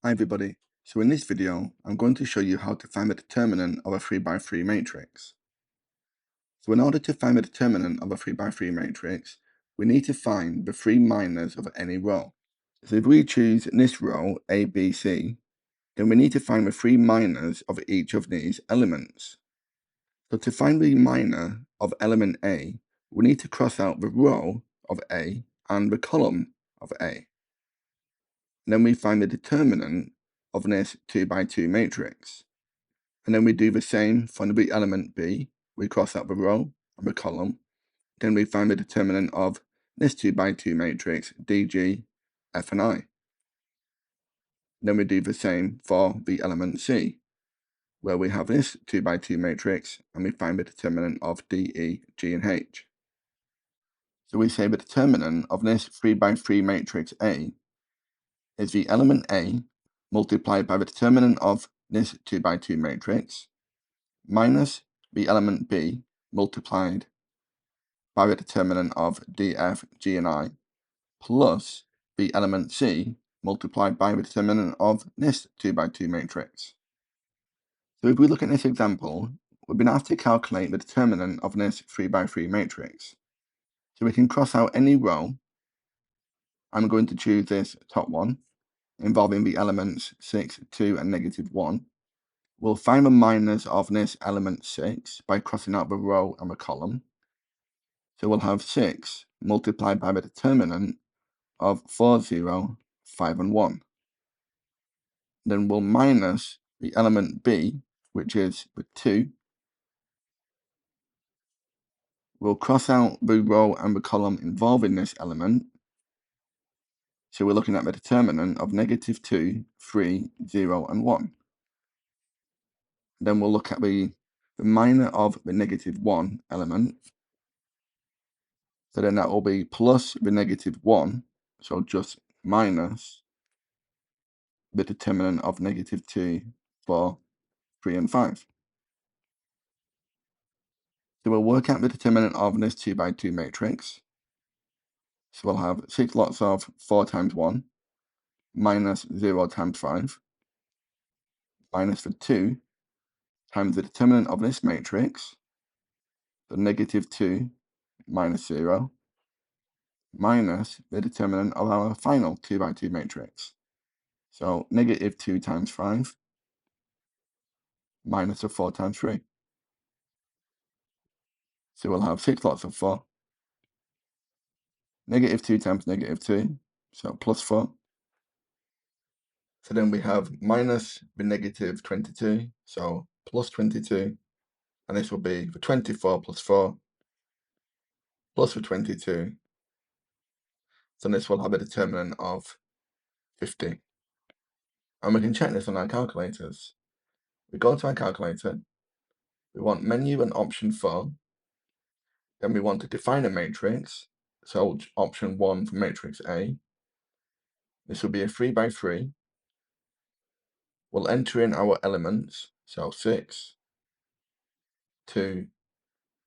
Hi everybody, so in this video I'm going to show you how to find the determinant of a 3x3 matrix. So in order to find the determinant of a 3x3 matrix, we need to find the three minors of any row. So if we choose this row A, B, C, then we need to find the three minors of each of these elements. So to find the minor of element A, we need to cross out the row of A and the column of A. And then we find the determinant of this 2x2 matrix. And then we do the same for the element B. We cross out the row and the column. Then we find the determinant of this 2x2 matrix, DG, F and I. Then we do the same for the element C, where we have this 2x2 matrix and we find the determinant of DE, G and H. So we say the determinant of this 3x3 matrix A is the element A multiplied by the determinant of this 2x2 matrix minus the element B multiplied by the determinant of df, g and I plus the element C multiplied by the determinant of this 2x2 matrix. So if we look at this example, we've been asked to calculate the determinant of this 3x3 matrix. So we can cross out any row. I'm going to choose this top one, involving the elements 6, 2 and -1. We'll find the minors of this element 6 by crossing out the row and the column. So we'll have 6 multiplied by the determinant of 4, 0, 5 and 1. Then we'll minus the element B, which is the 2. We'll cross out the row and the column involving this element. So we're looking at the determinant of -2, 3, 0 and 1. Then we'll look at the minor of the -1 element. So then that will be plus the -1, so just minus the determinant of -2, 4, 3 and 5. So we'll work out the determinant of this 2x2 matrix. So we'll have 6 lots of 4 times 1 minus 0 times 5 minus the 2 times the determinant of this matrix, the -2 minus 0 minus the determinant of our final 2x2 matrix. So -2 times 5 minus the 4 times 3. So we'll have 6 lots of 4. -2 times -2, so plus 4. So then we have minus the -22, so plus 22. And this will be the 24 plus 4 plus the 22. So this will have a determinant of 50. And we can check this on our calculators. We go to our calculator. We want menu and option 4. Then we want to define a matrix. So option 1 for matrix A. This will be a 3x3. We'll enter in our elements. So 6, 2,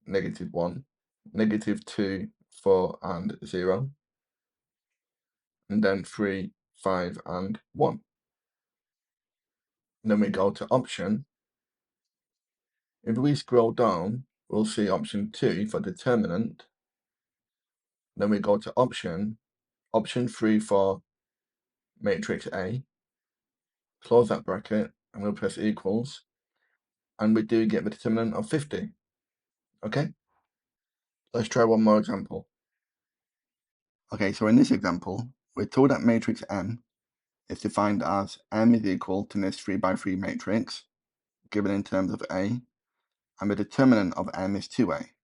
-1, -2, 4 and 0. And then 3, 5 and 1. And then we go to option. If we scroll down, we'll see option 2 for determinant. Then we go to option 3 for matrix A. Close that bracket and we'll press equals. And we do get the determinant of 50. Okay? Let's try one more example. Okay, so in this example, we're told that matrix M is defined as M is equal to this 3x3 matrix, given in terms of A, and the determinant of M is 2A.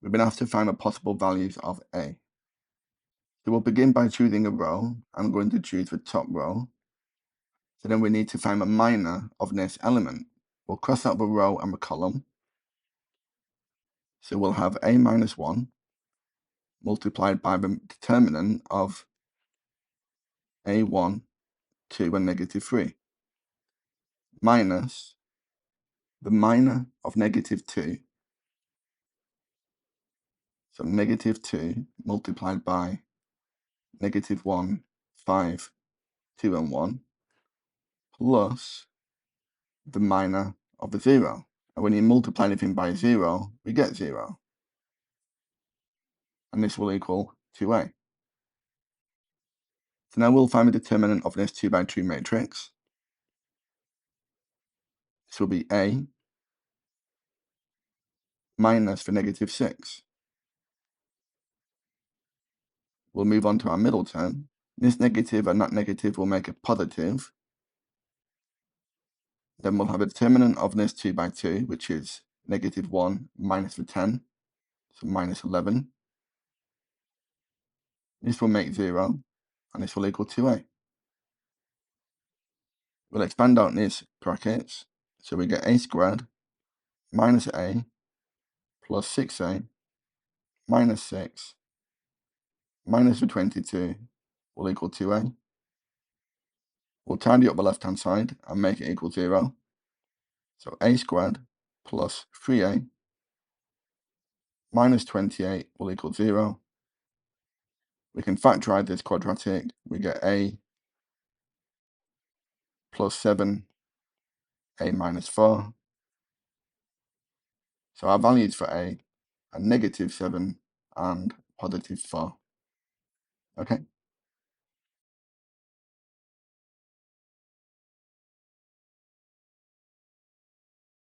We've been asked to find the possible values of A. So we'll begin by choosing a row. I'm going to choose the top row. So then we need to find the minor of this element. We'll cross out the row and the column. So we'll have A minus 1 multiplied by the determinant of A1, 2 and -3 minus the minor of -2. So -2 multiplied by -1, 5, 2 and 1 plus the minor of the 0. And when you multiply anything by 0, we get 0. And this will equal 2a. So now we'll find the determinant of this 2 by 2 matrix. This will be a minus the negative 6. We'll move on to our middle term. This negative and that negative will make a positive. Then we'll have a determinant of this 2 by 2, which is negative 1 minus the 10, so minus 11. This will make 0, and this will equal 2a. We'll expand out these brackets, so we get a squared minus a plus 6a minus 6 minus the 22 will equal 2a. We'll tidy up the left-hand side and make it equal 0. So a squared plus 3a minus 28 will equal 0. We can factorize this quadratic. We get a plus 7, a minus 4. So our values for a are negative 7 and positive 4. Okay.